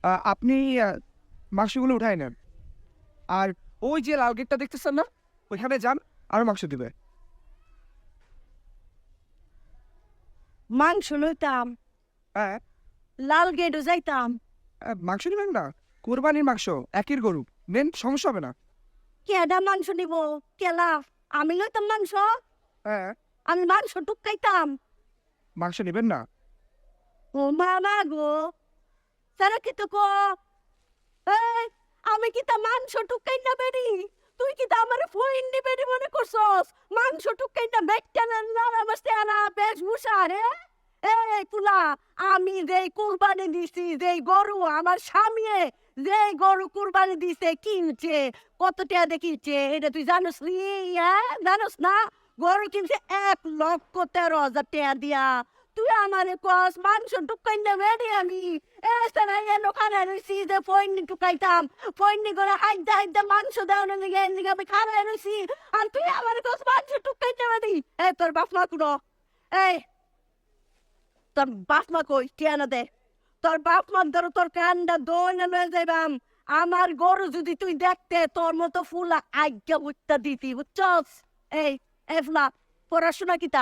আপনি মাংসগুলো উঠাই নেন, আর ওই যে লাল গেটটা দেখতেছেন না, ওইখানে যান, আরো মাংস দিবে। মাংস লইতাম, হ্যাঁ, লাল গেটও যাইতাম। মাংস নেবেন না? কোরবানির মাংস, একের গরু নেন, সমস্যা হবে না। কেডা মাংস নিব? কেলা আমি লইতাম মাংস? হ্যাঁ, আমি মাংস টুকাইতাম। মাংস নেবেন না? ও মামা গো, তারা কি তো কো? এই, আমি কি তা মাংস টুকাই না বেরি? তুই কি তা আমার ফইন নি বেরি মনে করছস? মাংস টুকাই না বেটটা না আমার তেরা বেশভূষা রে। এই তুলা, আমি যেই কুরবানি দিছি, যেই গরু আমার স্বামী গরু কুরবানি দিছে কিনছে, কত টাকা দিয়ে কিনছে এটা তুই জানোস নি? জানোস না? গরু কিনছে 1,13,000 টাকা দিয়া। তুই আমারে কস মাংস টুকাই না বেরি আমি? এছাড়া ওখানে রয়েছি যে ফইনি টুকাইতাম, ফইনি করে হাইদা হাইদা মাংস দেওয়ার লিগে এদিকে আমি খারাই রয়েছি, আর তুই আমার কাছে মাংস টুকাইতে পারি? এই তোর বাপ মা কুড়ো, এই তোর বাপ মা কই টিয়ানা দে, তোর বাপ মা ধরো তোর কান্ডা দইনা লয়ে যাইবাম। আমার গরু যদি তুই দেখতে তোর মতো ফুলা আজ্ঞা উত্তা দিতি, বুঝছস? এই এফলা পড়াশোনা কিতা?